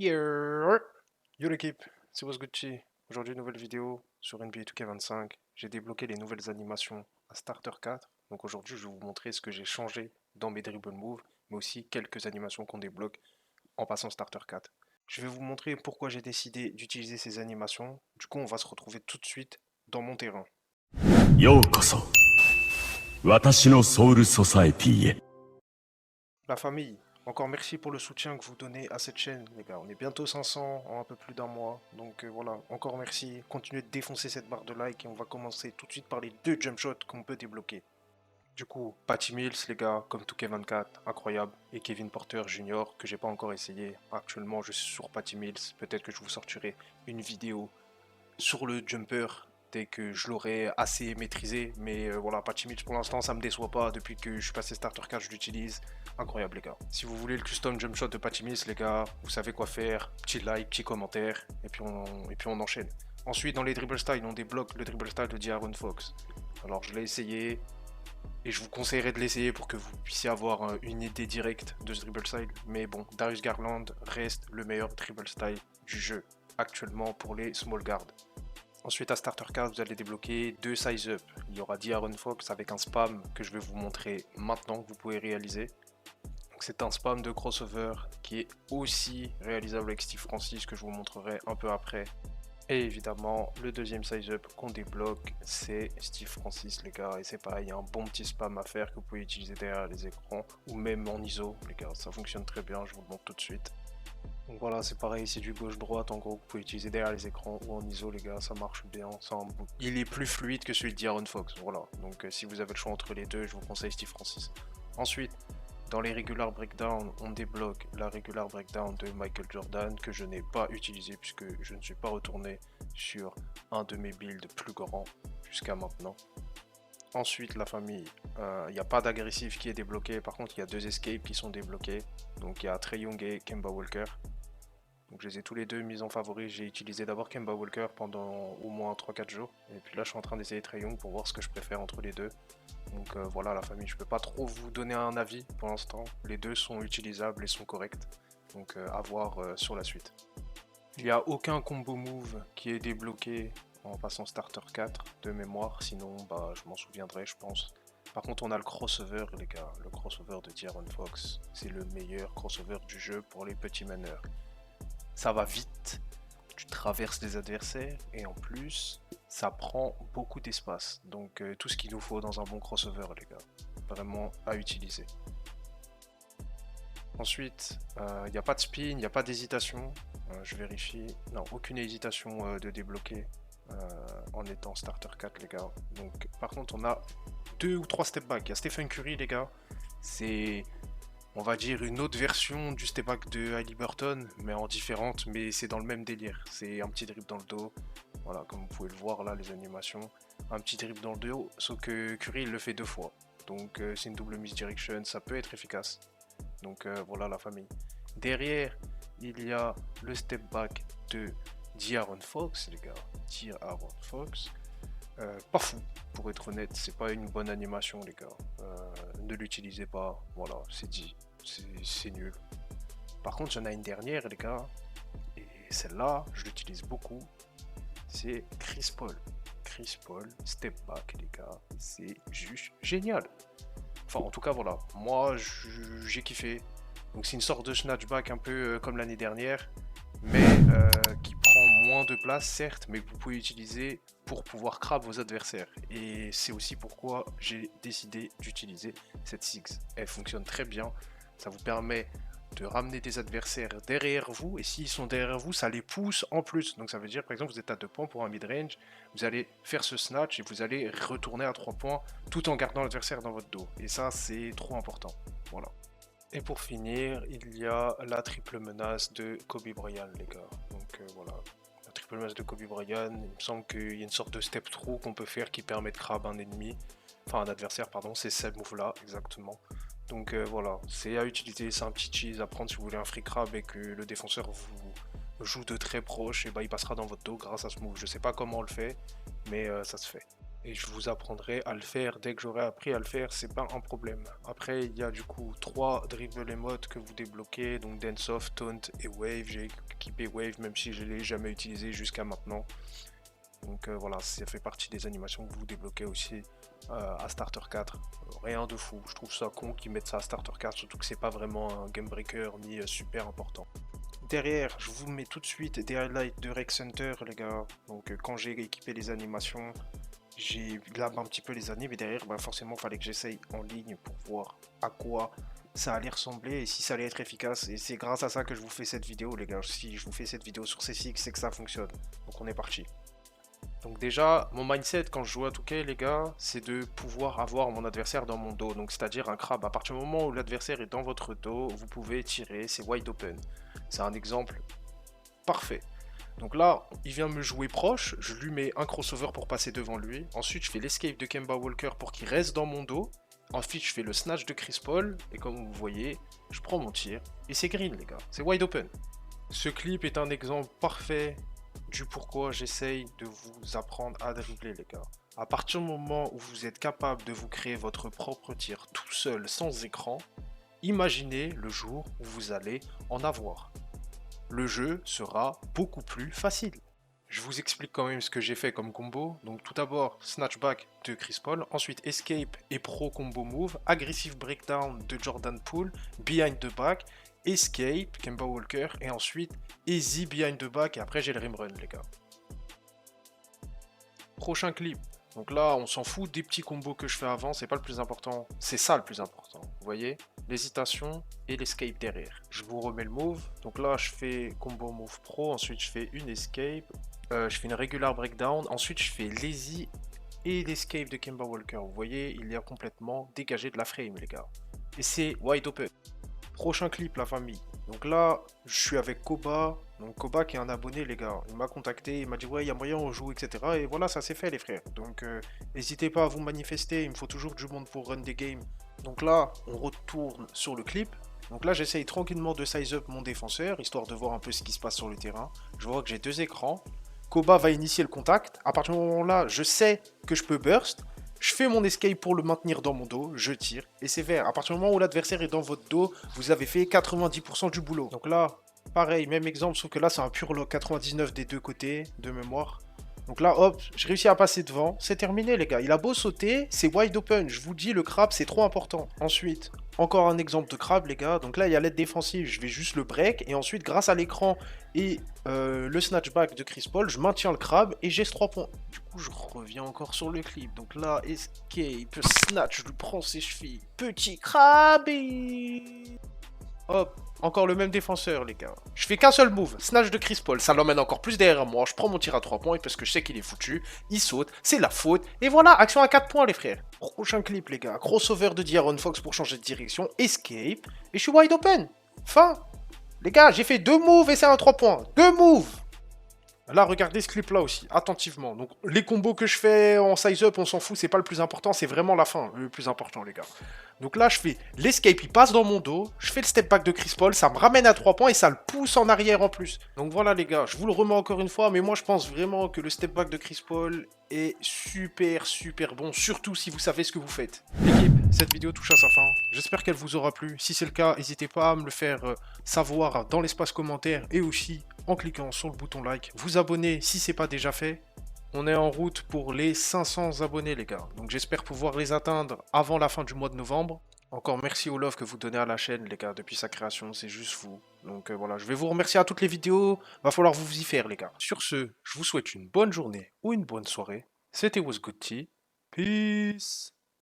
Yeah. Yo l'équipe, c'est What's Gucci. Aujourd'hui, nouvelle vidéo sur NBA 2K25. J'ai débloqué les nouvelles animations à Starter 4. Donc aujourd'hui, je vais vous montrer ce que j'ai changé dans mes dribble moves, mais aussi quelques animations qu'on débloque en passant Starter 4. Je vais vous montrer pourquoi j'ai décidé d'utiliser ces animations. Du coup, on va se retrouver tout de suite dans mon terrain. ようこそ私のソウルソサエティへ La famille, encore merci pour le soutien que vous donnez à cette chaîne, les gars. On est bientôt 500 en un peu plus d'un mois. Donc voilà, encore merci. Continuez de défoncer cette barre de like et on va commencer tout de suite par les deux jump shots qu'on peut débloquer. Du coup, Patty Mills, les gars, comme tout K24, incroyable. Et Kevin Porter Jr., que j'ai pas encore essayé. Actuellement, je suis sur Patty Mills. Peut-être que je vous sortirai une vidéo sur le jumper dès que je l'aurai assez maîtrisé. Mais voilà, Patchy Mills pour l'instant ça me déçoit pas. Depuis que je suis passé starter 4, je l'utilise. Incroyable les gars. Si vous voulez le custom jump shot de Patchy Mills, les gars, vous savez quoi faire. Petit like, petit commentaire, et puis on enchaîne. Ensuite, dans les dribble style, on débloque le dribble style de D'Aaron Fox. Alors je l'ai essayé, et je vous conseillerais de l'essayer pour que vous puissiez avoir une idée directe de ce dribble style. Mais bon, Darius Garland reste le meilleur dribble style du jeu actuellement pour les small guards. Ensuite, à Starter 4, vous allez débloquer deux size up. Il y aura D'Aaron Fox avec un spam que je vais vous montrer maintenant que vous pouvez réaliser. C'est un spam de crossover qui est aussi réalisable avec Steve Francis que je vous montrerai un peu après. Et évidemment, le deuxième size up qu'on débloque, c'est Steve Francis les gars. Et c'est pareil, il y a un bon petit spam à faire que vous pouvez utiliser derrière les écrans ou même en ISO les gars. Ça fonctionne très bien, je vous le montre tout de suite. Donc voilà, c'est pareil, c'est du gauche-droite en gros, vous pouvez utiliser derrière les écrans ou en ISO les gars, ça marche bien, il est plus fluide que celui de D'Aaron Fox, voilà. Donc si vous avez le choix entre les deux, je vous conseille Steve Francis. Ensuite, dans les regular breakdown, on débloque la regular breakdown de Michael Jordan que je n'ai pas utilisé puisque je ne suis pas retourné sur un de mes builds plus grands jusqu'à maintenant. Ensuite, la famille, il n'y a pas d'agressif qui est débloqué, par contre il y a deux escapes qui sont débloqués. Donc il y a Trae Young et Kemba Walker. Donc je les ai tous les deux mis en favori. J'ai utilisé d'abord Kemba Walker pendant au moins 3-4 jours. Et puis là je suis en train d'essayer Trae Young pour voir ce que je préfère entre les deux. Donc voilà la famille, je peux pas trop vous donner un avis pour l'instant. Les deux sont utilisables et sont corrects. Donc à voir sur la suite. Il n'y a aucun combo move qui est débloqué en passant starter 4 de mémoire. Sinon bah je m'en souviendrai je pense. Par contre on a le crossover les gars. Le crossover de D'Aaron Fox. C'est le meilleur crossover du jeu pour les petits meneurs. Ça va vite, tu traverses les adversaires et en plus ça prend beaucoup d'espace. Donc tout ce qu'il nous faut dans un bon crossover les gars, vraiment à utiliser. Ensuite, il n'y a pas de spin, il n'y a pas d'hésitation. Je vérifie, non, aucune hésitation de débloquer en étant starter 4 les gars. Donc par contre on a 2 ou 3 step back. Il y a Stephen Curry les gars, c'est on va dire une autre version du step back de Haliburton, mais en différente, mais c'est dans le même délire. C'est un petit dribble dans le dos, voilà, comme vous pouvez le voir là, les animations. Un petit dribble dans le dos, sauf que Curry il le fait deux fois. Donc c'est une double misdirection, ça peut être efficace. Donc voilà la famille. Derrière, il y a le step back de D'Aaron Fox, les gars. D'Aaron Fox. Pas fou, pour être honnête, c'est pas une bonne animation, les gars. Ne l'utilisez pas, voilà, c'est dit. C'est nul. Par contre, j'en ai une dernière, les gars. Et celle-là, je l'utilise beaucoup. C'est Chris Paul. Chris Paul, step back, les gars. C'est juste génial. Enfin, en tout cas, voilà. Moi, j'ai kiffé. Donc, c'est une sorte de snatchback un peu comme l'année dernière. Mais qui prend moins de place, certes, mais que vous pouvez utiliser pour pouvoir crab vos adversaires. Et c'est aussi pourquoi j'ai décidé d'utiliser cette Six. Elle fonctionne très bien. Ça vous permet de ramener des adversaires derrière vous, et s'ils sont derrière vous, ça les pousse en plus. Donc ça veut dire, par exemple, vous êtes à 2 points pour un mid-range, vous allez faire ce snatch et vous allez retourner à 3 points tout en gardant l'adversaire dans votre dos. Et ça, c'est trop important. Voilà. Et pour finir, il y a la triple menace de Kobe Bryant, les gars. Donc voilà, la triple menace de Kobe Bryant, il me semble qu'il y a une sorte de step through qu'on peut faire qui permet de crab un ennemi, enfin un adversaire, pardon, c'est ce move-là, exactement. Donc voilà, c'est à utiliser, c'est un petit cheese à prendre si vous voulez un free crab et que le défenseur vous joue de très proche, et bah il passera dans votre dos grâce à ce move. Je sais pas comment on le fait, mais ça se fait. et je vous apprendrai à le faire dès que j'aurai appris à le faire, c'est pas un problème. Après, il y a du coup 3 dribble emotes que vous débloquez, donc Dance Off, Taunt et Wave. J'ai équipé Wave même si je l'ai jamais utilisé jusqu'à maintenant. Donc voilà, ça fait partie des animations que vous débloquez aussi à Starter 4. Rien de fou, je trouve ça con qu'ils mettent ça à Starter 4, surtout que c'est pas vraiment un game breaker ni super important. Derrière, je vous mets tout de suite des highlights de Rex Hunter, les gars. Donc quand j'ai équipé les animations, j'ai là un petit peu les années, mais derrière, bah, forcément, il fallait que j'essaye en ligne pour voir à quoi ça allait ressembler et si ça allait être efficace. Et c'est grâce à ça que je vous fais cette vidéo, les gars. Si je vous fais cette vidéo sur C6, c'est que ça fonctionne. Donc on est parti. Donc déjà, mon mindset quand je joue à 2K, les gars, c'est de pouvoir avoir mon adversaire dans mon dos. Donc c'est-à-dire un crabe. À partir du moment où l'adversaire est dans votre dos, vous pouvez tirer, c'est wide open. C'est un exemple parfait. Donc là, il vient me jouer proche, je lui mets un crossover pour passer devant lui. Ensuite, je fais l'escape de Kemba Walker pour qu'il reste dans mon dos. Ensuite, je fais le snatch de Chris Paul. Et comme vous voyez, je prends mon tir. Et c'est green, les gars. C'est wide open. Ce clip est un exemple parfait du pourquoi j'essaye de vous apprendre à dribbler, les gars. À partir du moment où vous êtes capable de vous créer votre propre tir tout seul, sans écran, imaginez le jour où vous allez en avoir. Le jeu sera beaucoup plus facile. Je vous explique quand même ce que j'ai fait comme combo. Donc tout d'abord, snatchback de Chris Paul, ensuite escape et pro combo move, aggressive breakdown de Jordan Poole, behind the back, escape, Kemba Walker, et ensuite easy behind the back, et après j'ai le rim run, les gars. Prochain clip. Donc là, on s'en fout des petits combos que je fais avant, c'est pas le plus important. C'est ça le plus important, vous voyez? L'hésitation et l'escape derrière. Je vous remets le move. Donc là, je fais combo move pro, ensuite je fais une escape, je fais une regular breakdown, ensuite je fais lazy et l'escape de Kemba Walker. Vous voyez, il est complètement dégagé de la frame, les gars. Et c'est wide open. Prochain clip, la famille. Donc là, je suis avec Koba. Donc Koba qui est un abonné, les gars. Il m'a contacté, il m'a dit ouais, il y a moyen, on joue, etc. Et voilà, ça s'est fait, les frères. Donc n'hésitez pas à vous manifester. Il me faut toujours du monde pour run des games. Donc là, on retourne sur le clip. Donc là, j'essaye tranquillement de size up mon défenseur, histoire de voir un peu ce qui se passe sur le terrain. Je vois que j'ai 2 écrans. Koba va initier le contact. À partir du moment-là, je sais que je peux burst. Je fais mon escape pour le maintenir dans mon dos, je tire, et c'est vert. À partir du moment où l'adversaire est dans votre dos, vous avez fait 90% du boulot. Donc là, pareil, même exemple, sauf que là, c'est un pur lock 99 des deux côtés, de mémoire. Donc là, hop, j'ai réussi à passer devant. C'est terminé, les gars. Il a beau sauter, c'est wide open. Je vous dis, le crabe, c'est trop important. Ensuite, encore un exemple de crabe, les gars. Donc là, il y a l'aide défensive. Je vais juste le break. Et ensuite, grâce à l'écran et le snatchback de Chris Paul, je maintiens le crabe et j'ai ce 3 points. Du coup, je reviens encore sur le clip. Donc là, escape, snatch, je lui prends ses chevilles. Petit crabe et... Hop, encore le même défenseur, les gars. Je fais qu'un seul move, snatch de Chris Paul. Ça l'emmène encore plus derrière moi. Je prends mon tir à 3 points parce que je sais qu'il est foutu. Il saute, c'est la faute. Et voilà, action à 4 points, les frères. Prochain clip, les gars. Crossover de D'Aaron Fox pour changer de direction. Escape. Et je suis wide open. Fin. Les gars, j'ai fait 2 moves et c'est un 3 points. 2 moves. Là, regardez ce clip-là aussi, attentivement. Donc, les combos que je fais en size-up, on s'en fout, c'est pas le plus important, c'est vraiment la fin, le plus important, les gars. Donc là, je fais l'escape, il passe dans mon dos, je fais le step back de Chris Paul, ça me ramène à 3 points et ça le pousse en arrière en plus. Donc voilà, les gars, je vous le remets encore une fois, mais moi, je pense vraiment que le step back de Chris Paul est super, super bon, surtout si vous savez ce que vous faites. L'équipe, cette vidéo touche à sa fin. J'espère qu'elle vous aura plu. Si c'est le cas, n'hésitez pas à me le faire savoir dans l'espace commentaire et aussi en cliquant sur le bouton like. Vous abonner si c'est pas déjà fait. On est en route pour les 500 abonnés, les gars. Donc j'espère pouvoir les atteindre avant la fin du mois de novembre. Encore merci au love que vous donnez à la chaîne, les gars, depuis sa création, c'est juste fou. Donc voilà, je vais vous remercier à toutes les vidéos. Va falloir vous y faire, les gars. Sur ce, je vous souhaite une bonne journée ou une bonne soirée. C'était Was Good Tea. Peace.